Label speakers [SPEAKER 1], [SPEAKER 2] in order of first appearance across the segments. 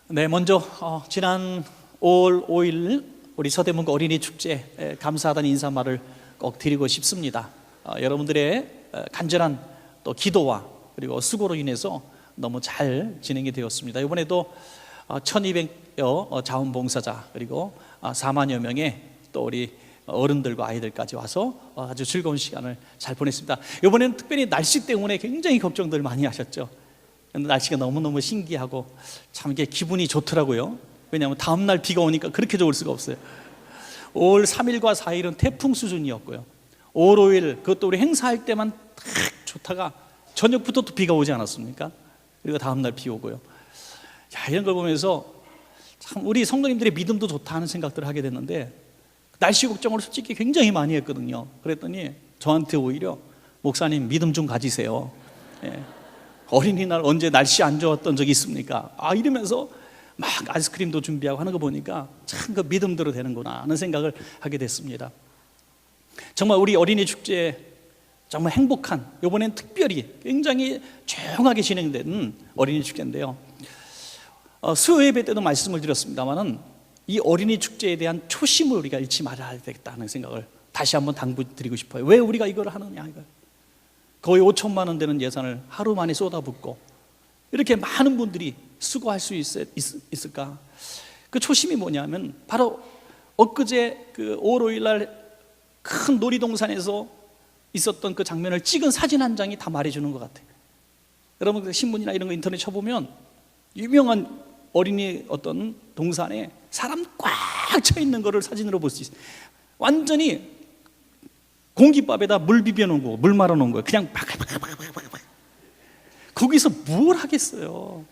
[SPEAKER 1] 네, 먼저 지난 5월 5일 우리 서대문구 어린이 축제 감사하다는 인사말을 꼭 드리고 싶습니다. 여러분들의 간절한 또 기도와 그리고 수고로 인해서 너무 잘 진행이 되었습니다. 이번에도 1200여 자원봉사자 그리고 4만여 명의 또 우리 어른들과 아이들까지 와서 아주 즐거운 시간을 잘 보냈습니다. 이번에는 특별히 날씨 때문에 굉장히 걱정들 많이 하셨죠. 날씨가 너무너무 신기하고 참 이게 기분이 좋더라고요. 왜냐하면 다음날 비가 오니까 그렇게 좋을 수가 없어요. 5월 3일과 4일은 태풍 수준이었고요. 5월 5일 그것도 우리 행사할 때만 딱 좋다가 저녁부터 또 비가 오지 않았습니까? 그리고 다음날 비 오고요. 야, 이런 걸 보면서 참 우리 성도님들의 믿음도 좋다 하는 생각들을 하게 됐는데 날씨 걱정을 솔직히 굉장히 많이 했거든요. 그랬더니 저한테 오히려 목사님 믿음 좀 가지세요. 어린이날 언제 날씨 안 좋았던 적이 있습니까? 이러면서 막 아이스크림도 준비하고 하는 거 보니까 참 그 믿음대로 되는구나 하는 생각을 하게 됐습니다. 정말 우리 어린이 축제 정말 행복한, 이번엔 특별히 굉장히 조용하게 진행된 어린이 축제인데요. 수요 예배 때도 말씀을 드렸습니다만은 이 어린이 축제에 대한 초심을 우리가 잃지 말아야 되겠다는 생각을 다시 한번 당부드리고 싶어요. 왜 우리가 이걸 하느냐, 이걸. 거의 5천만 원 되는 예산을 하루 만에 쏟아붓고 이렇게 많은 분들이 수고할 수 있을까? 그 초심이 뭐냐면 바로 엊그제 그 5월 5일 날 큰 놀이동산에서 있었던 그 장면을 찍은 사진 한 장이 다 말해주는 것 같아요. 여러분 신문이나 이런 거 인터넷 쳐보면 유명한 어린이 어떤 동산에 사람 꽉 차 있는 거를 사진으로 볼 수 있어요. 완전히 공깃밥에다 물 비벼 놓은 거, 물 말아 놓은 거예요. 그냥 바글바글바글바글. 거기서 뭘 하겠어요?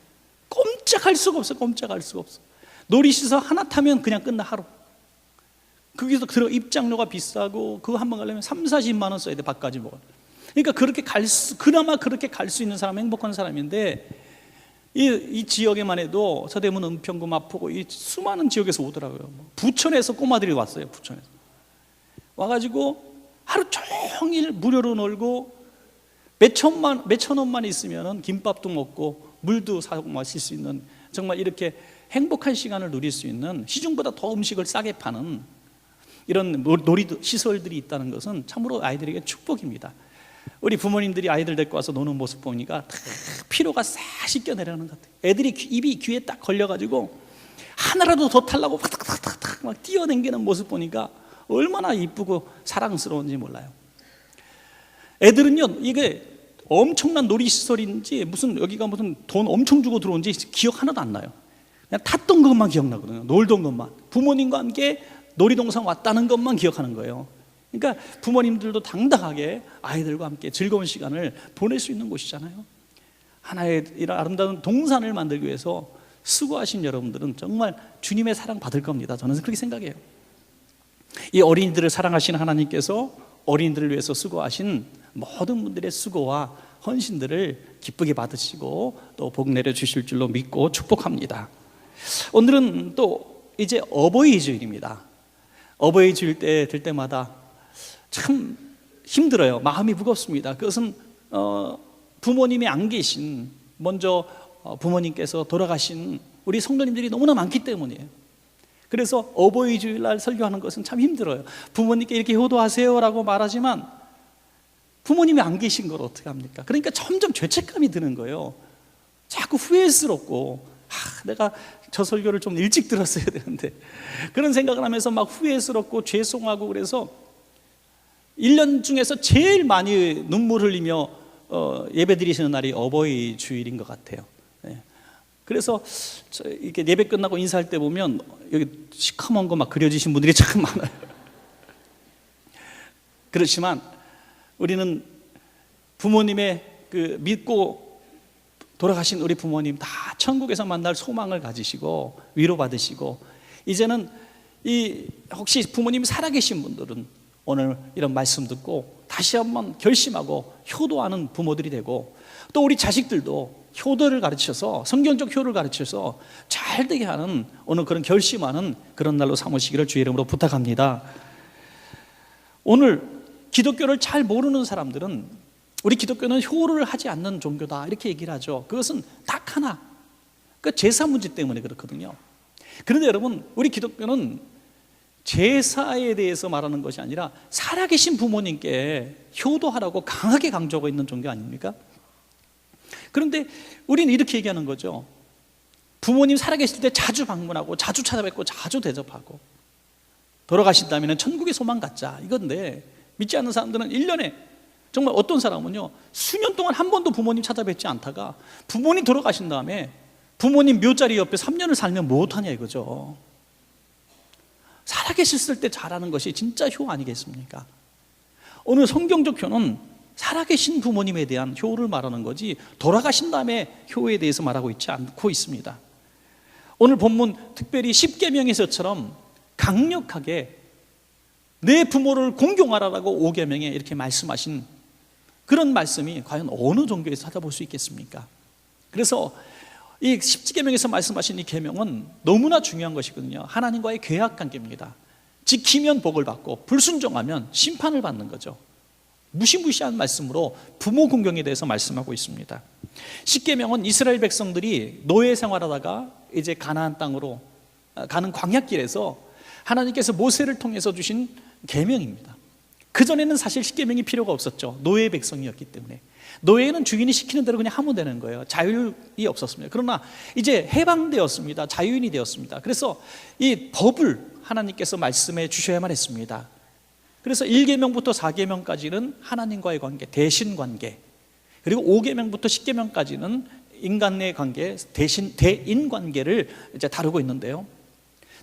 [SPEAKER 1] 꼼짝할 수가 없어요. 꼼짝할 수가 없어. 놀이시설 하나 타면 그냥 끝나, 하루. 거기서 입장료가 비싸고 그거 한 번 가려면 30-40만 원 써야 돼, 밥까지 먹어. 그러니까 그나마 그렇게 갈 수 있는 사람은 행복한 사람인데 이 지역에만 해도 서대문, 은평구, 마포구 이 수많은 지역에서 오더라고요. 부천에서 꼬마들이 왔어요. 부천에서 와가지고 하루 종일 무료로 놀고 몇천 원만 있으면 김밥도 먹고 물도 사고 마실 수 있는, 정말 이렇게 행복한 시간을 누릴 수 있는, 시중보다 더 음식을 싸게 파는 이런 놀이 시설들이 있다는 것은 참으로 아이들에게 축복입니다. 우리 부모님들이 아이들 데리고 와서 노는 모습 보니까 피로가 싹 씻겨 내려가는 것 같아요. 애들이 입이 귀에 딱 걸려가지고 하나라도 더 타려고 탁탁탁탁 막 뛰어댕기는 모습 보니까 얼마나 이쁘고 사랑스러운지 몰라요. 애들은요, 이게 엄청난 놀이시설인지 무슨 여기가 무슨 돈 엄청 주고 들어온지 기억 하나도 안 나요. 그냥 탔던 것만 기억나거든요. 놀던 것만. 부모님과 함께 놀이동산 왔다는 것만 기억하는 거예요. 그러니까 부모님들도 당당하게 아이들과 함께 즐거운 시간을 보낼 수 있는 곳이잖아요. 하나의 이런 아름다운 동산을 만들기 위해서 수고하신 여러분들은 정말 주님의 사랑 받을 겁니다. 저는 그렇게 생각해요. 이 어린이들을 사랑하시는 하나님께서 어린이들을 위해서 수고하신 모든 분들의 수고와 헌신들을 기쁘게 받으시고 또 복 내려주실 줄로 믿고 축복합니다. 오늘은 또 이제 어버이 주일입니다. 어버이 주일 때 될 때마다 참 힘들어요. 마음이 무겁습니다. 그것은 부모님이 안 계신, 먼저 부모님께서 돌아가신 우리 성도님들이 너무나 많기 때문이에요. 그래서 어버이 주일날 설교하는 것은 참 힘들어요. 부모님께 이렇게 효도하세요라고 말하지만 부모님이 안 계신 걸 어떻게 합니까? 그러니까 점점 죄책감이 드는 거예요. 자꾸 후회스럽고 내가 저 설교를 좀 일찍 들었어야 되는데, 그런 생각을 하면서 막 후회스럽고 죄송하고, 그래서 1년 중에서 제일 많이 눈물 흘리며 예배 드리시는 날이 어버이 주일인 것 같아요. 그래서 이렇게 예배 끝나고 인사할 때 보면 여기 시커먼 거 막 그려지신 분들이 참 많아요. 그렇지만 우리는 부모님의 그 믿고 돌아가신 우리 부모님 다 천국에서 만날 소망을 가지시고 위로받으시고, 이제는 혹시 부모님이 살아계신 분들은 오늘 이런 말씀 듣고 다시 한번 결심하고 효도하는 부모들이 되고, 또 우리 자식들도 효도를 가르쳐서, 성경적 효도를 가르쳐서 잘 되게 하는 오늘 그런 결심하는 그런 날로 삼으시기를 주의 이름으로 부탁합니다. 오늘 기독교를 잘 모르는 사람들은 우리 기독교는 효를 하지 않는 종교다 이렇게 얘기를 하죠. 그것은 딱 하나, 그 제사 문제 때문에 그렇거든요. 그런데 여러분, 우리 기독교는 제사에 대해서 말하는 것이 아니라 살아계신 부모님께 효도하라고 강하게 강조하고 있는 종교 아닙니까? 그런데 우리는 이렇게 얘기하는 거죠. 부모님 살아계실 때 자주 방문하고 자주 찾아뵙고 자주 대접하고, 돌아가신다면 천국의 소망 갖자, 이건데 믿지 않는 사람들은 1년에 정말 어떤 사람은요 수년 동안 한 번도 부모님 찾아뵙지 않다가 부모님 돌아가신 다음에 부모님 묘자리 옆에 3년을 살면 못하냐 이거죠. 살아계셨을 때 잘하는 것이 진짜 효 아니겠습니까? 오늘 성경적 효는 살아계신 부모님에 대한 효를 말하는 거지 돌아가신 다음에 효에 대해서 말하고 있지 않고 있습니다. 오늘 본문 특별히 십계명에서처럼 강력하게 내 부모를 공경하라라고 5계명에 이렇게 말씀하신 그런 말씀이 과연 어느 종교에서 찾아볼 수 있겠습니까? 그래서 이 십계명에서 말씀하신 이 계명은 너무나 중요한 것이거든요. 하나님과의 계약 관계입니다. 지키면 복을 받고 불순종하면 심판을 받는 거죠. 무시무시한 말씀으로 부모 공경에 대해서 말씀하고 있습니다. 십계명은 이스라엘 백성들이 노예 생활하다가 이제 가나안 땅으로 가는 광야길에서 하나님께서 모세를 통해서 주신 계명입니다. 그전에는 사실 십계명이 필요가 없었죠. 노예 백성이었기 때문에. 노예는 주인이 시키는 대로 그냥 하면 되는 거예요. 자율이 없었습니다. 그러나 이제 해방되었습니다. 자유인이 되었습니다. 그래서 이 법을 하나님께서 말씀해 주셔야만 했습니다. 그래서 1계명부터 4계명까지는 하나님과의 관계, 대신 관계, 그리고 5계명부터 10계명까지는 인간의 관계, 대인 관계를 이제 다루고 있는데요.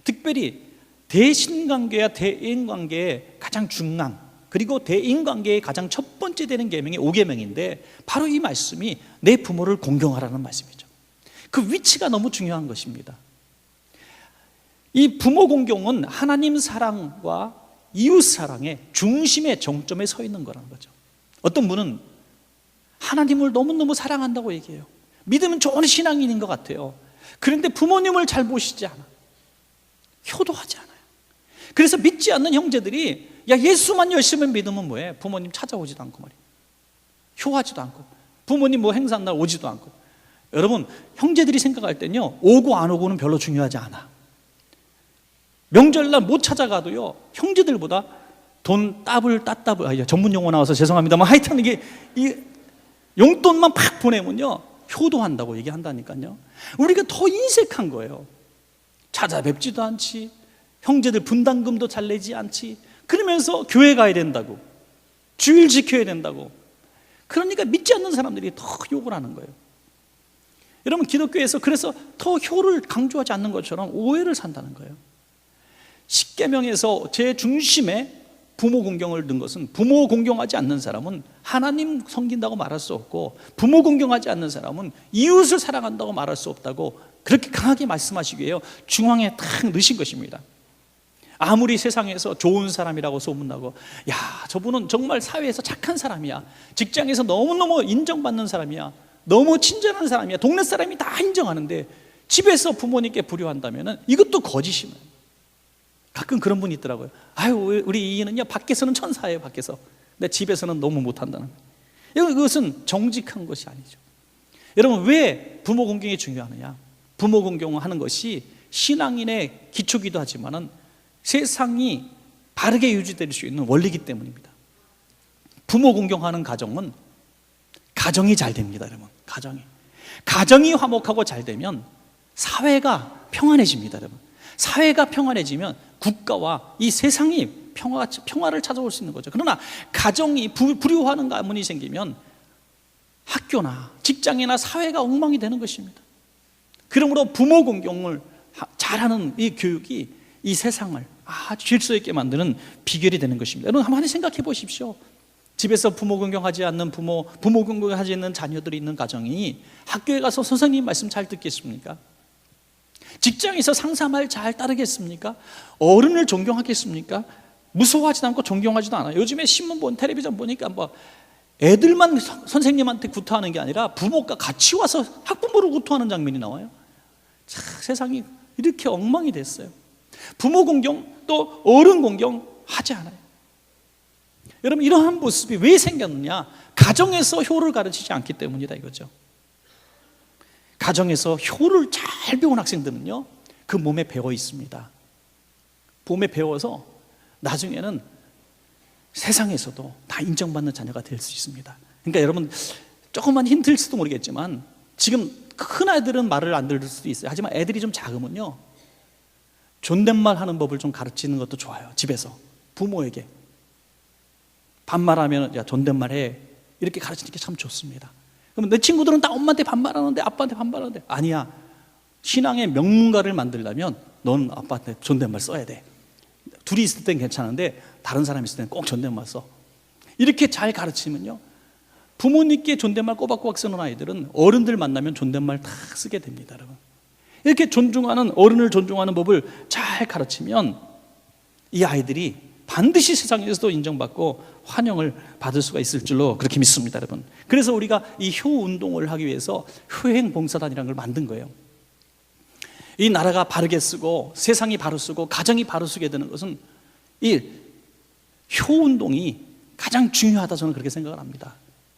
[SPEAKER 1] 특별히 대신 관계와 대인 관계의 가장 중앙, 그리고 대인 관계의 가장 첫 번째 되는 계명이 5계명인데 바로 이 말씀이 내 부모를 공경하라는 말씀이죠. 그 위치가 너무 중요한 것입니다. 이 부모 공경은 하나님 사랑과 이웃 사랑의 중심의 정점에 서 있는 거라는 거죠. 어떤 분은 하나님을 너무너무 사랑한다고 얘기해요. 믿으면 좋은 신앙인인 것 같아요. 그런데 부모님을 잘 보시지 않아. 효도하지 않아요. 그래서 믿지 않는 형제들이 야 예수만 열심히 믿으면 뭐해? 부모님 찾아오지도 않고 말이에요. 효하지도 않고 부모님 뭐 행사한 날 오지도 않고. 여러분, 형제들이 생각할 때는요 오고 안 오고는 별로 중요하지 않아. 명절날 못 찾아가도요 형제들보다 돈 따블 전문 용어 나와서 죄송합니다만 하여튼 이게 이 용돈만 팍 보내면요 효도한다고 얘기한다니까요. 우리가 더 인색한 거예요. 찾아뵙지도 않지, 형제들 분담금도 잘 내지 않지, 그러면서 교회 가야 된다고, 주일 지켜야 된다고. 그러니까 믿지 않는 사람들이 더 욕을 하는 거예요. 여러분, 기독교에서 그래서 더 효를 강조하지 않는 것처럼 오해를 산다는 거예요. 십계명에서 제 중심에 부모 공경을 둔 것은 부모 공경하지 않는 사람은 하나님 섬긴다고 말할 수 없고, 부모 공경하지 않는 사람은 이웃을 사랑한다고 말할 수 없다고 그렇게 강하게 말씀하시기 위해 중앙에 탁 넣으신 것입니다. 아무리 세상에서 좋은 사람이라고 소문나고 야 저분은 정말 사회에서 착한 사람이야, 직장에서 너무너무 인정받는 사람이야, 너무 친절한 사람이야, 동네 사람이 다 인정하는데 집에서 부모님께 불효한다면 이것도 거짓이에요. 가끔 그런 분이 있더라고요. 아유 우리 이인은요 밖에서는 천사예요, 밖에서. 근데 집에서는 너무 못한다는. 이것은 정직한 것이 아니죠. 여러분, 왜 부모 공경이 중요하느냐? 부모 공경하는 것이 신앙인의 기초기도 하지만은 세상이 바르게 유지될 수 있는 원리이기 때문입니다. 부모 공경하는 가정은 가정이 잘 됩니다. 여러분, 가정이 화목하고 잘 되면 사회가 평안해집니다. 여러분, 사회가 평안해지면 국가와 이 세상이 평화를 찾아올 수 있는 거죠. 그러나 가정이 불효하는 가문이 생기면 학교나 직장이나 사회가 엉망이 되는 것입니다. 그러므로 부모 공경을 잘하는 이 교육이 이 세상을 아주 질서 있게 만드는 비결이 되는 것입니다. 여러분, 한번 생각해 보십시오. 집에서 부모 공경하지 않는 부모 공경하지 않는 자녀들이 있는 가정이 학교에 가서 선생님 말씀 잘 듣겠습니까? 직장에서 상사 말 잘 따르겠습니까? 어른을 존경하겠습니까? 무서워하지도 않고 존경하지도 않아요. 요즘에 신문 텔레비전 보니까 뭐 애들만 선생님한테 구토하는 게 아니라 부모가 같이 와서 학부모를 구토하는 장면이 나와요. 참, 세상이 이렇게 엉망이 됐어요. 부모 공경 또 어른 공경 하지 않아요. 여러분, 이러한 모습이 왜 생겼느냐? 가정에서 효를 가르치지 않기 때문이다 이거죠. 가정에서 효를 잘 배운 학생들은요, 그 몸에 배어 있습니다. 몸에 배워서 나중에는 세상에서도 다 인정받는 자녀가 될 수 있습니다. 그러니까 여러분, 조금만 힌트일지도 모르겠지만 지금 큰 아이들은 말을 안 들을 수도 있어요. 하지만 애들이 좀 작으면요, 존댓말 하는 법을 좀 가르치는 것도 좋아요. 집에서 부모에게 반말하면 야 존댓말 해, 이렇게 가르치는 게 참 좋습니다. 그러면 내 친구들은 다 엄마한테 반말하는데, 아빠한테 반말하는데, 아니야, 신앙의 명문가를 만들려면 넌 아빠한테 존댓말 써야 돼. 둘이 있을 땐 괜찮은데 다른 사람이 있을 때는 꼭 존댓말 써. 이렇게 잘 가르치면요, 부모님께 존댓말 꼬박꼬박 쓰는 아이들은 어른들 만나면 존댓말 다 쓰게 됩니다. 여러분, 이렇게 존중하는, 어른을 존중하는 법을 잘 가르치면 이 아이들이 반드시 세상에서도 인정받고 환영을 받을 수가 있을 줄로 그렇게 믿습니다. 여러분, 그래서 우리가 이 효 운동을 하기 위해서 효행봉사단이라는 걸 만든 거예요. 이 나라가 바르게 쓰고 세상이 바로 쓰고 가정이 바로 쓰게 되는 것은 이 효운동이 가장 중요하다, 저는 그렇게 생각을 합니다.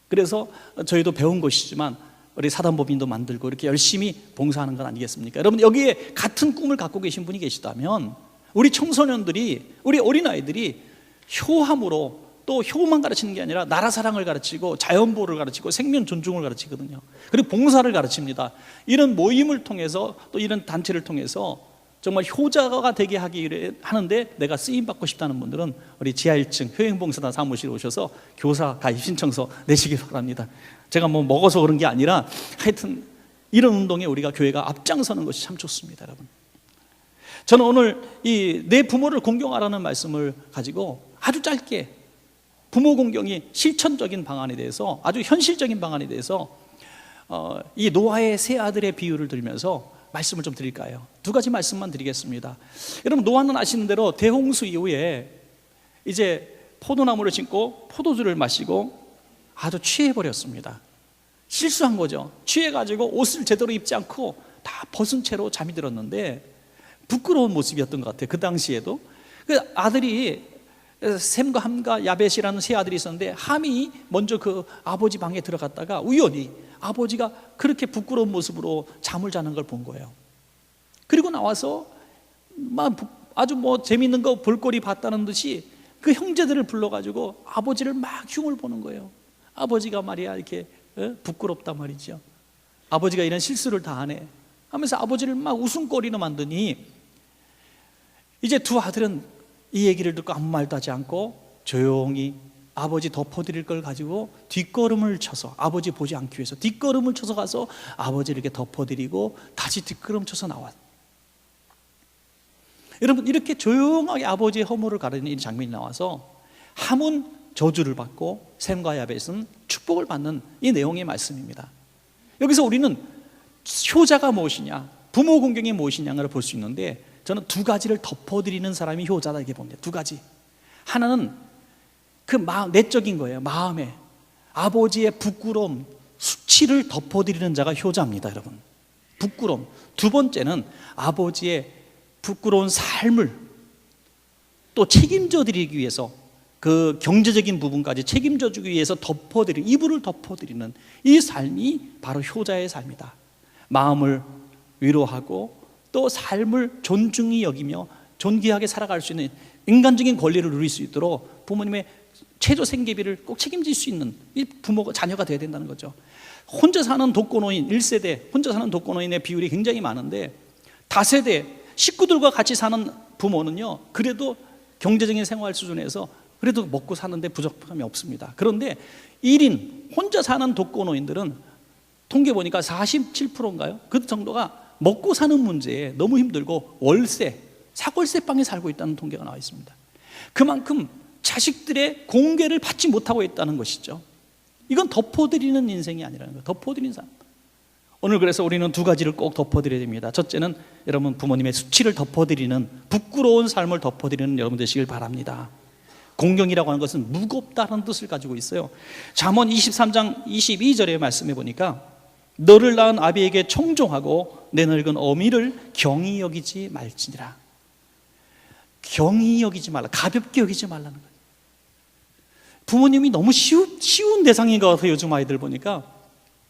[SPEAKER 1] 그래서 저희도 배운 것이지만 우리 사단법인도 만들고 이렇게 열심히 봉사하는 건 아니겠습니까? 여러분, 여기에 같은 꿈을 갖고 계신 분이 계시다면 우리 청소년들이, 우리 어린아이들이 효함으로, 또 효만 가르치는 게 아니라 나라 사랑을 가르치고 자연보호를 가르치고 생명 존중을 가르치거든요. 그리고 봉사를 가르칩니다. 이런 모임을 통해서, 또 이런 단체를 통해서 정말 효자가 되게 하기 하는데 내가 쓰임받고 싶다는 분들은 우리 지하 1층 효행봉사단 사무실에 오셔서 교사 가입 신청서 내시기 바랍니다. 제가 뭐 먹어서 그런 게 아니라 하여튼 이런 운동에 우리가 교회가 앞장서는 것이 참 좋습니다. 여러분, 저는 오늘 이 내 부모를 공경하라는 말씀을 가지고 아주 짧게 부모 공경이 실천적인 방안에 대해서, 아주 현실적인 방안에 대해서 이 노아의 세 아들의 비유를 들면서 말씀을 좀 드릴까요? 두 가지 말씀만 드리겠습니다. 여러분, 노아는 아시는 대로 대홍수 이후에 이제 포도나무를 심고 포도주를 마시고 아주 취해버렸습니다. 실수한 거죠. 취해가지고 옷을 제대로 입지 않고 다 벗은 채로 잠이 들었는데 부끄러운 모습이었던 것 같아요. 그 당시에도 그 아들이 셈과 함과 야벳이라는 세 아들이 있었는데 함이 먼저 그 아버지 방에 들어갔다가 우연히 아버지가 그렇게 부끄러운 모습으로 잠을 자는 걸 본 거예요. 그리고 나와서 막 아주 뭐 재밌는 거 볼거리 봤다는 듯이 그 형제들을 불러가지고 아버지를 막 흉을 보는 거예요. 아버지가 말이야 이렇게 부끄럽단 말이죠. 아버지가 이런 실수를 다 하네 하면서 아버지를 막 웃음거리로 만드니 이제 두 아들은 이 얘기를 듣고 아무 말도 하지 않고 조용히 아버지 덮어드릴 걸 가지고 뒷걸음을 쳐서, 아버지 보지 않기 위해서 뒷걸음을 쳐서 가서 아버지를 이렇게 덮어드리고 다시 뒷걸음 쳐서 나왔. 여러분, 이렇게 조용하게 아버지의 허물을 가리는 이 장면이 나와서 함은 저주를 받고 셈과 야벳은 축복을 받는 이 내용의 말씀입니다. 여기서 우리는 효자가 무엇이냐, 부모 공경이 무엇이냐를 볼 수 있는데, 저는 두 가지를 덮어드리는 사람이 효자다 이렇게 봅니다. 두 가지. 하나는 그 내적인 거예요. 마음에 아버지의 부끄러움, 수치를 덮어드리는 자가 효자입니다. 여러분, 부끄러움. 두 번째는 아버지의 부끄러운 삶을 또 책임져 드리기 위해서, 그 경제적인 부분까지 책임져 주기 위해서 덮어드리는, 이불을 덮어드리는 이 삶이 바로 효자의 삶이다. 마음을 위로하고 또 삶을 존중히 여기며 존귀하게 살아갈 수 있는 인간적인 권리를 누릴 수 있도록 부모님의 최저 생계비를 꼭 책임질 수 있는 이 부모가, 자녀가 되어야 된다는 거죠. 혼자 사는 독거노인 1세대, 혼자 사는 독거노인의 비율이 굉장히 많은데 다세대 식구들과 같이 사는 부모는요, 그래도 경제적인 생활 수준에서 그래도 먹고 사는데 부족함이 없습니다. 그런데 1인 혼자 사는 독거노인들은 통계 보니까 47%인가요? 그 정도가 먹고 사는 문제에 너무 힘들고 월세, 사골세방에 살고 있다는 통계가 나와 있습니다. 그만큼 자식들의 공개를 받지 못하고 있다는 것이죠. 이건 덮어드리는 인생이 아니라는 거예요. 덮어드리는 삶. 오늘 그래서 우리는 두 가지를 꼭 덮어드려야 됩니다. 첫째는 여러분 부모님의 수치를 덮어드리는, 부끄러운 삶을 덮어드리는 여러분 되시길 바랍니다. 공경이라고 하는 것은 무겁다는 뜻을 가지고 있어요. 잠언 23장 22절의 말씀해 보니까 너를 낳은 아비에게 청종하고 내 늙은 어미를 경히 여기지 말지니라. 경히 여기지 말라, 가볍게 여기지 말라는 거예요. 부모님이 너무 쉬운 대상인 것 같아요. 요즘 아이들 보니까,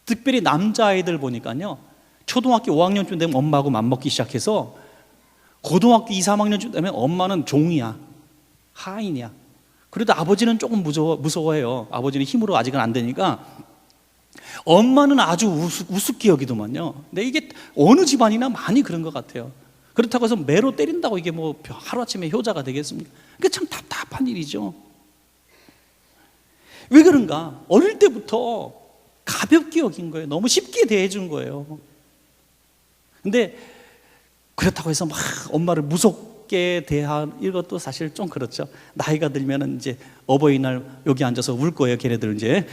[SPEAKER 1] 특별히 남자아이들 보니까요, 초등학교 5학년쯤 되면 엄마하고 맘먹기 시작해서 고등학교 2, 3학년쯤 되면 엄마는 종이야, 하인이야. 그래도 아버지는 조금 무서워해요. 아버지는 힘으로 아직은 안 되니까. 엄마는 아주 우습게 여기더만요. 근데 이게 어느 집안이나 많이 그런 것 같아요. 그렇다고 해서 매로 때린다고 이게 뭐 하루아침에 효자가 되겠습니까? 그게 참 답답한 일이죠. 왜 그런가? 어릴 때부터 가볍게 여긴 거예요. 너무 쉽게 대해준 거예요. 근데 그렇다고 해서 막 엄마를 무섭게 대한 이것도 사실 좀 그렇죠. 나이가 들면은 이제 어버이날 여기 앉아서 울 거예요. 걔네들 이제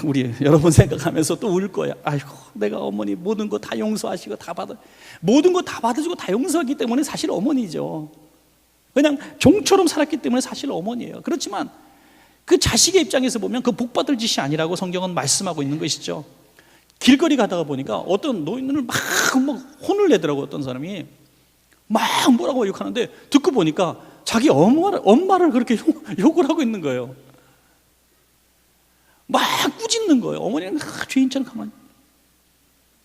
[SPEAKER 1] 우리 여러분 생각하면서 또 울 거야. 아이고, 내가 어머니 모든 거 다 용서하시고 다 받아, 모든 거 다 받아주고 다 용서하기 때문에 사실 어머니죠. 그냥 종처럼 살았기 때문에 사실 어머니예요. 그렇지만 그 자식의 입장에서 보면 그 복 받을 짓이 아니라고 성경은 말씀하고 있는 것이죠. 길거리 가다가 보니까 어떤 노인을 막 혼을 내더라고. 어떤 사람이 막 뭐라고 욕하는데 듣고 보니까 자기 엄마를 그렇게 욕을 하고 있는 거예요. 막 꾸짖는 거예요. 어머니는 죄인처럼 가만히,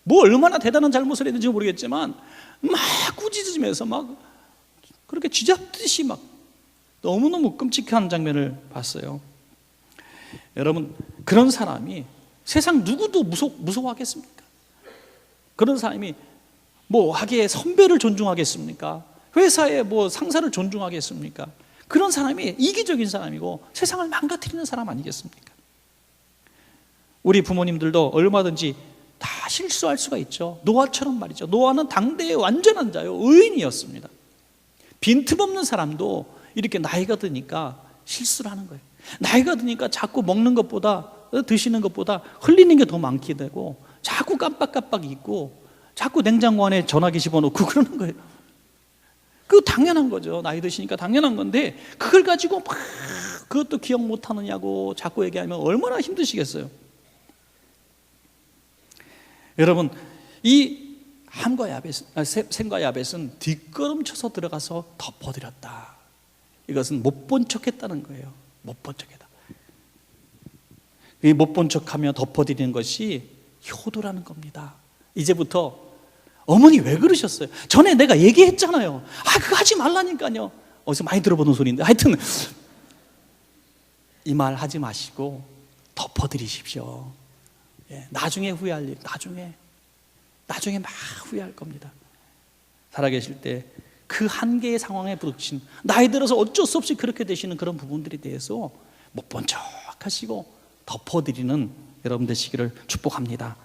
[SPEAKER 1] 뭐 얼마나 대단한 잘못을 했는지 모르겠지만 막 꾸짖으면서 막 그렇게 쥐잡듯이 막 너무너무 끔찍한 장면을 봤어요. 여러분, 그런 사람이 세상 누구도 무서워하겠습니까? 그런 사람이 뭐 하기에 선배를 존중하겠습니까? 회사에 뭐 상사를 존중하겠습니까? 그런 사람이 이기적인 사람이고 세상을 망가뜨리는 사람 아니겠습니까? 우리 부모님들도 얼마든지 다 실수할 수가 있죠. 노아처럼 말이죠. 노아는 당대의 완전한 자요, 의인이었습니다. 빈틈없는 사람도 이렇게 나이가 드니까 실수를 하는 거예요. 나이가 드니까 자꾸 먹는 것보다, 드시는 것보다 흘리는 게 더 많게 되고, 자꾸 깜빡깜빡 잊고, 자꾸 냉장고 안에 전화기 집어넣고 그러는 거예요. 그거 당연한 거죠. 나이 드시니까 당연한 건데, 그걸 가지고 막 그것도 기억 못 하느냐고 자꾸 얘기하면 얼마나 힘드시겠어요. 여러분, 이 셈과 야벳은 뒷걸음쳐서 들어가서 덮어드렸다. 이것은 못 본 척했다는 거예요. 못 본 척했다. 이 못 본 척하며 덮어드리는 것이 효도라는 겁니다. 이제부터 어머니 왜 그러셨어요? 전에 내가 얘기했잖아요. 그거 하지 말라니까요. 어디서 많이 들어보는 소리인데, 하여튼 이 말 하지 마시고 덮어드리십시오. 나중에 후회할 일, 나중에 막 후회할 겁니다. 살아계실 때 그 한계의 상황에 부딪힌, 나이 들어서 어쩔 수 없이 그렇게 되시는 그런 부분들에 대해서 못 본 척 하시고 덮어드리는 여러분 되시기를 축복합니다.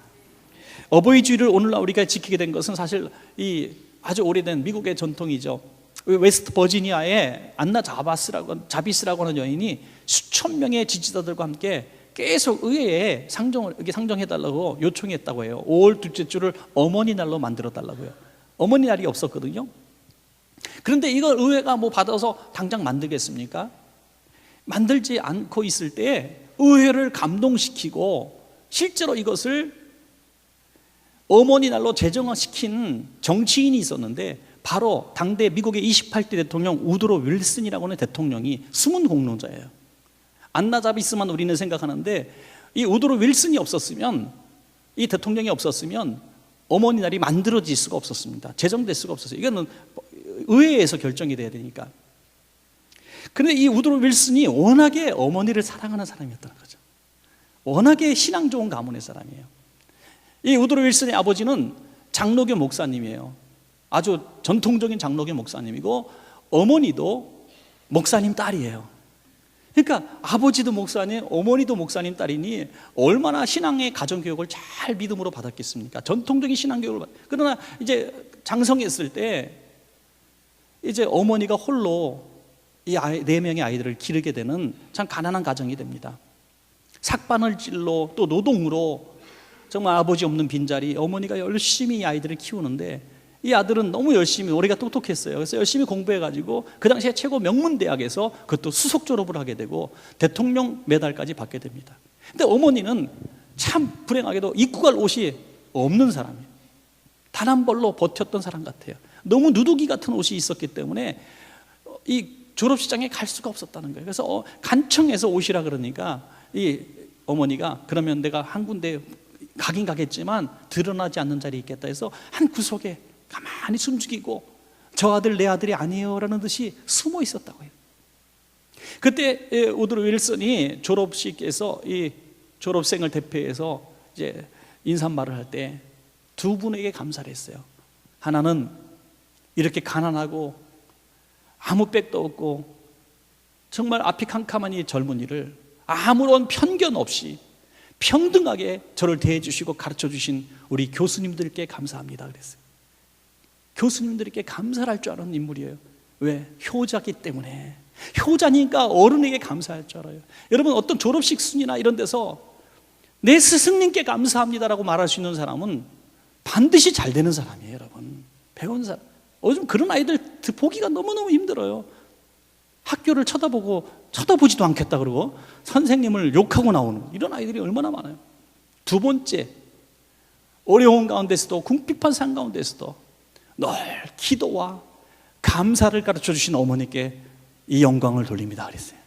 [SPEAKER 1] 어버이 주일을 오늘날 우리가 지키게 된 것은 사실 이 아주 오래된 미국의 전통이죠. 웨스트 버지니아에 안나 자비스라고 하는 여인이 수천 명의 지지자들과 함께 계속 의회에 상정해달라고 요청했다고 해요. 5월 둘째 주를 어머니 날로 만들어 달라고요. 어머니 날이 없었거든요. 그런데 이걸 의회가 뭐 받아서 당장 만들겠습니까? 만들지 않고 있을 때 의회를 감동시키고 실제로 이것을 어머니 날로 제정시킨 정치인이 있었는데, 바로 당대 미국의 28대 대통령 우드로 윌슨이라고 하는 대통령이 숨은 공로자예요. 안나 자비스만 우리는 생각하는데, 이 우드로 윌슨이 없었으면, 이 대통령이 없었으면 어머니 날이 만들어질 수가 없었습니다. 제정될 수가 없었어요. 이거는 의회에서 결정이 돼야 되니까. 그런데 이 우드로 윌슨이 워낙에 어머니를 사랑하는 사람이었다는 거죠. 워낙에 신앙 좋은 가문의 사람이에요. 이 우드로 윌슨의 아버지는 장로교 목사님이에요. 아주 전통적인 장로교 목사님이고, 어머니도 목사님 딸이에요. 그러니까 아버지도 목사님, 어머니도 목사님 딸이니 얼마나 신앙의 가정교육을 잘 믿음으로 받았겠습니까? 전통적인 신앙교육을 그러나 이제 장성했을 때 이제 어머니가 홀로 이 4명의 아이들을 기르게 되는 참 가난한 가정이 됩니다. 삭바늘질로 또 노동으로 정말 아버지 없는 빈자리, 어머니가 열심히 이 아이들을 키우는데, 이 아들은 너무 열심히, 올해가 똑똑했어요. 그래서 열심히 공부해가지고 그 당시에 최고 명문대학에서 그것도 수석 졸업을 하게 되고 대통령 메달까지 받게 됩니다. 근데 어머니는 참 불행하게도 입고 갈 옷이 없는 사람이에요. 단 한 벌로 버텼던 사람 같아요. 너무 누더기 같은 옷이 있었기 때문에 이 졸업식장에 갈 수가 없었다는 거예요. 그래서 간청해서 오시라 그러니까 이 어머니가, 그러면 내가 한 군데 가긴 가겠지만 드러나지 않는 자리에 있겠다 해서 한 구석에 가만히 숨죽이고 저 아들 내 아들이 아니에요 라는 듯이 숨어 있었다고 해요. 그때 우드로 윌슨이 졸업식에서 이 졸업생을 대표해서 이제 인사말을 할 때 두 분에게 감사를 했어요. 하나는 이렇게 가난하고 아무 백도 없고 정말 앞이 캄캄한 이 젊은이를 아무런 편견 없이 평등하게 저를 대해 주시고 가르쳐 주신 우리 교수님들께 감사합니다 그랬어요. 교수님들께 감사를 할 줄 아는 인물이에요. 왜? 효자기 때문에. 효자니까 어른에게 감사할 줄 알아요. 여러분, 어떤 졸업식 순이나 이런 데서 내 스승님께 감사합니다라고 말할 수 있는 사람은 반드시 잘 되는 사람이에요. 여러분, 배운 사람. 요즘 그런 아이들 보기가 너무너무 힘들어요. 학교를 쳐다보지도 않겠다 그러고 선생님을 욕하고 나오는 이런 아이들이 얼마나 많아요. 두 번째, 어려운 가운데서도 궁핍한 가운데서도 늘 기도와 감사를 가르쳐 주신 어머니께 이 영광을 돌립니다 그랬어요.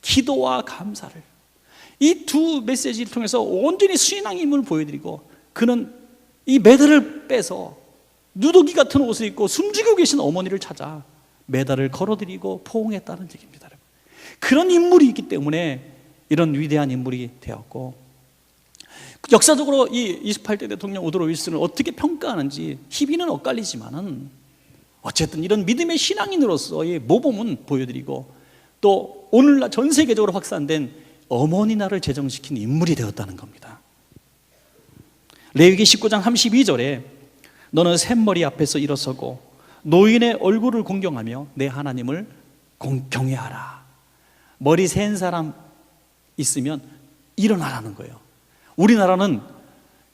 [SPEAKER 1] 기도와 감사를, 이 두 메시지를 통해서 온전히 수인왕의 힘을 보여드리고, 그는 이 메달을 빼서 누더기 같은 옷을 입고 숨지고 계신 어머니를 찾아 메달을 걸어드리고 포옹했다는 얘기입니다. 그런 인물이 있기 때문에 이런 위대한 인물이 되었고, 역사적으로 이 28대 대통령 우드로 윌슨을 어떻게 평가하는지 희비는 엇갈리지만은 어쨌든 이런 믿음의 신앙인으로서의 모범은 보여드리고, 또 오늘날 전 세계적으로 확산된 어머니 날을 제정시킨 인물이 되었다는 겁니다. 레위기 19장 32절에 너는 샘머리 앞에서 일어서고 노인의 얼굴을 공경하며 내 하나님을 경외하라. 머리 센 사람 있으면 일어나라는 거예요. 우리나라는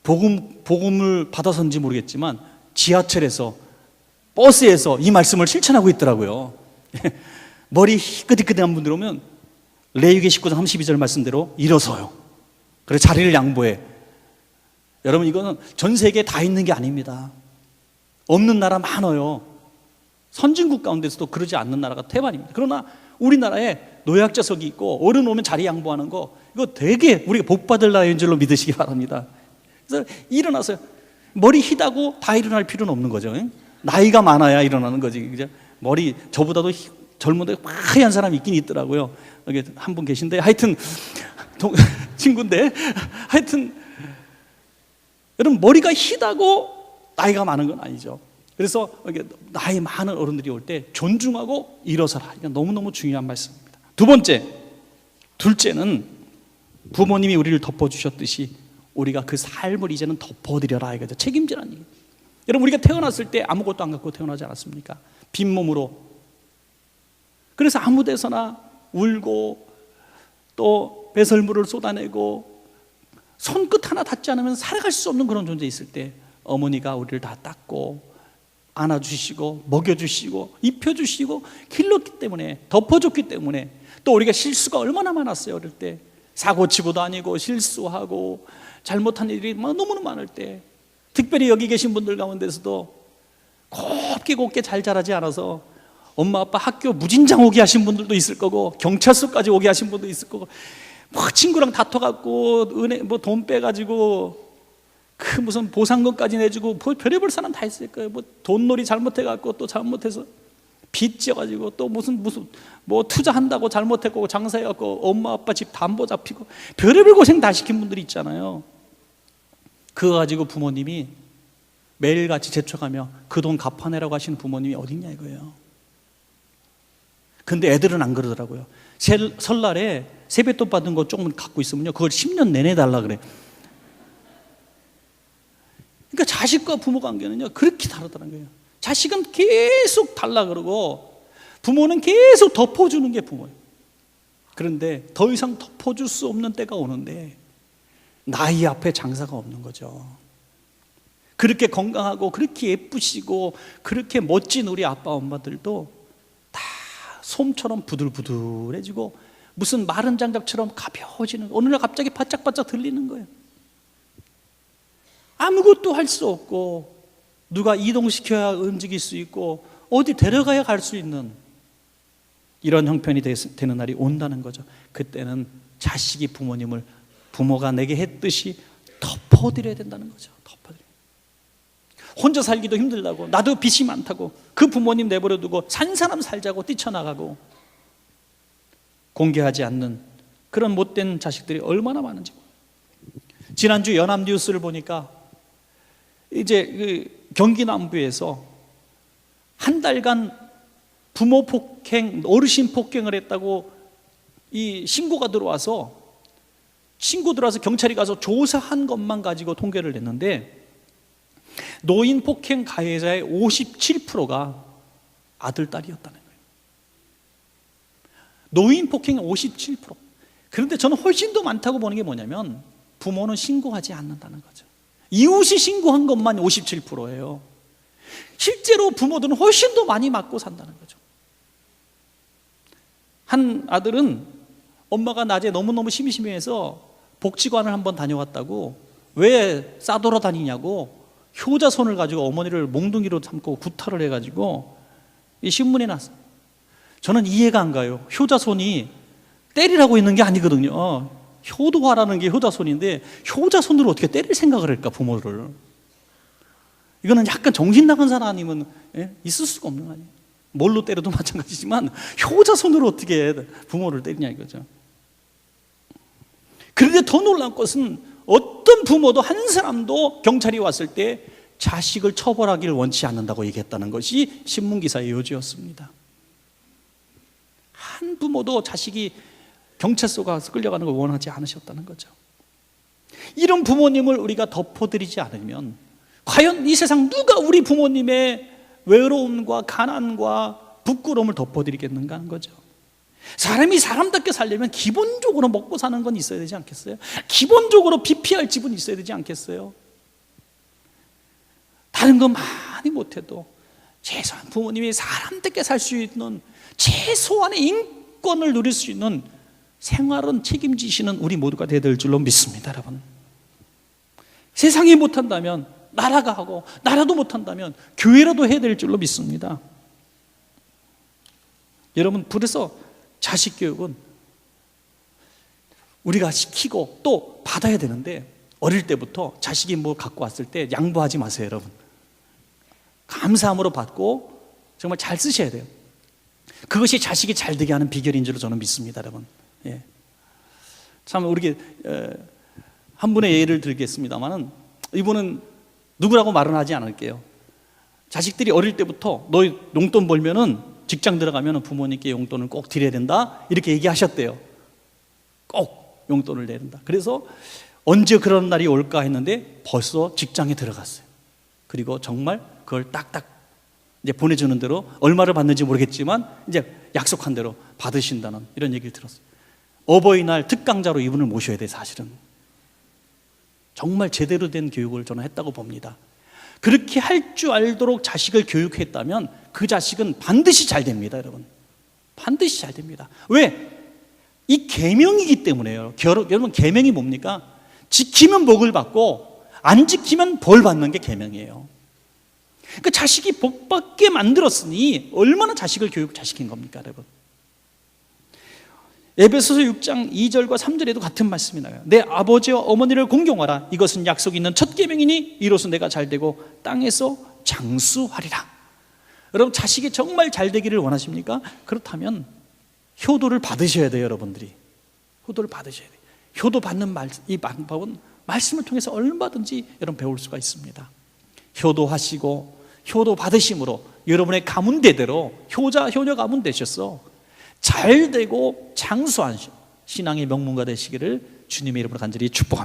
[SPEAKER 1] 복음을 받아서인지 모르겠지만 지하철에서, 버스에서 이 말씀을 실천하고 있더라고요. 머리 희끗희끗한 분들 오면 레위기 19장 32절 말씀대로 일어서요. 그래 자리를 양보해. 여러분, 이거는 전 세계에 다 있는 게 아닙니다. 없는 나라 많아요. 선진국 가운데서도 그러지 않는 나라가 태반입니다. 그러나 우리나라에 노약자석이 있고 어른 오면 자리 양보하는 거, 이거 되게 우리가 복 받을 나라인 줄로 믿으시기 바랍니다. 그래서 일어나서 머리 희다고 다 일어날 필요는 없는 거죠. 나이가 많아야 일어나는 거지. 그죠? 머리 저보다도 젊은데 하얀 사람이 있긴 있더라고요. 여기 한 분 계신데, 하여튼 친구인데, 하여튼 여러분, 머리가 희다고 나이가 많은 건 아니죠. 그래서 나이 많은 어른들이 올 때 존중하고 일어서라. 이건 너무너무 중요한 말씀입니다. 둘째는 부모님이 우리를 덮어주셨듯이 우리가 그 삶을 이제는 덮어드려라 이거죠. 책임지라는 얘기. 여러분, 우리가 태어났을 때 아무것도 안 갖고 태어나지 않았습니까? 빈몸으로. 그래서 아무 데서나 울고 또 배설물을 쏟아내고 손끝 하나 닿지 않으면 살아갈 수 없는 그런 존재에 있을 때 어머니가 우리를 다 닦고 안아주시고 먹여주시고 입혀주시고 길렀기 때문에, 덮어줬기 때문에, 또 우리가 실수가 얼마나 많았어요. 어릴 때 사고치고 다니고 실수하고 잘못한 일이 너무너무 많을 때, 특별히 여기 계신 분들 가운데서도 곱게 잘 자라지 않아서 엄마 아빠 학교 무진장 오게 하신 분들도 있을 거고, 경찰서까지 오게 하신 분도 있을 거고, 친구랑 다퉈갖고 은행 돈 빼가지고 그 무슨 보상금까지 내주고 별의별 사람 다 있을 거예요. 돈놀이 잘못해갖고 또 잘못해서 빚 지어가지고 또 무슨 투자한다고 잘못했고 장사해갖고 엄마 아빠 집 담보 잡히고 별의별 고생 다 시킨 분들이 있잖아요. 그거 가지고 부모님이 매일같이 재촉하며 그 돈 갚아내라고 하시는 부모님이 어딨냐 이거예요. 근데 애들은 안 그러더라고요. 설날에 세뱃돈 받은 거 조금 갖고 있으면요, 그걸 10년 내내 달라 그래. 그러니까 자식과 부모 관계는요 그렇게 다르다는 거예요. 자식은 계속 달라 그러고 부모는 계속 덮어주는 게 부모예요. 그런데 더 이상 덮어줄 수 없는 때가 오는데 나이 앞에 장사가 없는 거죠. 그렇게 건강하고 그렇게 예쁘시고 그렇게 멋진 우리 아빠 엄마들도 다 솜처럼 부들부들해지고 무슨 마른 장작처럼 가벼워지는, 어느 날 갑자기 바짝바짝 들리는 거예요. 아무것도 할 수 없고 누가 이동시켜야 움직일 수 있고 어디 데려가야 갈 수 있는 이런 형편이 되는 날이 온다는 거죠. 그때는 자식이 부모님을 부모가 내게 했듯이 덮어드려야 된다는 거죠. 덮어드려. 혼자 살기도 힘들다고, 나도 빚이 많다고, 그 부모님 내버려두고 산 사람 살자고 뛰쳐나가고 공개하지 않는 그런 못된 자식들이 얼마나 많은지. 지난주 연합뉴스를 보니까 이제 그 경기 남부에서 한 달간 부모 폭행, 어르신 폭행을 했다고 이 신고가 들어와서 경찰이 가서 조사한 것만 가지고 통계를 냈는데 노인 폭행 가해자의 57%가 아들, 딸이었다는 거예요. 노인 폭행의 57%. 그런데 저는 훨씬 더 많다고 보는 게 뭐냐면 부모는 신고하지 않는다는 거죠. 이웃이 신고한 것만 57%예요. 실제로 부모들은 훨씬 더 많이 맞고 산다는 거죠. 한 아들은 엄마가 낮에 너무너무 심심해서 복지관을 한번 다녀왔다고, 왜 싸돌아다니냐고 효자손을 가지고 어머니를 몽둥이로 삼고 구타를 해가지고 이 신문에 났어요. 저는 이해가 안 가요. 효자손이 때리라고 있는 게 아니거든요. 효도하라는 게 효자손인데 효자손으로 어떻게 때릴 생각을 할까, 부모를. 이거는 약간 정신 나간 사람 아니면 있을 수가 없는 거 아니에요. 뭘로 때려도 마찬가지지만 효자손으로 어떻게 부모를 때리냐 이거죠. 그런데 더 놀라운 것은 어떤 부모도 한 사람도 경찰이 왔을 때 자식을 처벌하기를 원치 않는다고 얘기했다는 것이 신문기사의 요지였습니다. 한 부모도 자식이 경찰서 가서 끌려가는 걸 원하지 않으셨다는 거죠. 이런 부모님을 우리가 덮어드리지 않으면 과연 이 세상 누가 우리 부모님의 외로움과 가난과 부끄러움을 덮어드리겠는가 하는 거죠. 사람이 사람답게 살려면 기본적으로 먹고 사는 건 있어야 되지 않겠어요? 기본적으로 빚 피할 집은 있어야 되지 않겠어요? 다른 건 많이 못해도 최소한 부모님이 사람답게 살 수 있는 최소한의 인권을 누릴 수 있는 생활은 책임지시는 우리 모두가 되어야 될 줄로 믿습니다. 여러분, 세상이 못한다면 나라가 하고, 나라도 못한다면 교회라도 해야 될 줄로 믿습니다. 여러분, 그래서 자식 교육은 우리가 시키고 또 받아야 되는데 어릴 때부터 자식이 뭐 갖고 왔을 때 양보하지 마세요. 여러분, 감사함으로 받고 정말 잘 쓰셔야 돼요. 그것이 자식이 잘 되게 하는 비결인 줄로 저는 믿습니다. 여러분, 예. 참 우리 한 분의 예를 들겠습니다만은, 이분은 누구라고 말은 하지 않을게요. 자식들이 어릴 때부터 너 용돈 벌면은 직장 들어가면 부모님께 용돈을 꼭 드려야 된다 이렇게 얘기하셨대요. 꼭 용돈을 내야 된다. 그래서 언제 그런 날이 올까 했는데 벌써 직장에 들어갔어요. 그리고 정말 그걸 딱딱 이제 보내주는 대로 얼마를 받는지 모르겠지만 이제 약속한 대로 받으신다는 이런 얘기를 들었어요. 어버이날 특강자로 이분을 모셔야 돼. 사실은 정말 제대로 된 교육을 저는 했다고 봅니다. 그렇게 할 줄 알도록 자식을 교육했다면 그 자식은 반드시 잘 됩니다. 여러분, 반드시 잘 됩니다. 왜? 이 계명이기 때문에요. 여러분, 계명이 뭡니까? 지키면 복을 받고 안 지키면 벌 받는 게 계명이에요. 그 자식이 복 받게 만들었으니 얼마나 자식을 교육 잘 시킨 겁니까, 여러분? 에베소서 6장 2절과 3절에도 같은 말씀이 나와요. 내 아버지와 어머니를 공경하라. 이것은 약속이 있는 첫 계명이니 이로써 내가 잘되고 땅에서 장수하리라. 여러분, 자식이 정말 잘 되기를 원하십니까? 그렇다면 효도를 받으셔야 돼요. 여러분들이 효도를 받으셔야 돼요. 효도 받는 이 방법은 말씀을 통해서 얼마든지 여러분 배울 수가 있습니다. 효도하시고 효도 받으심으로 여러분의 가문대대로 효녀 가문 되셔서 잘 되고 장수한 신앙의 명문가 되시기를 주님의 이름으로 간절히 축복합니다.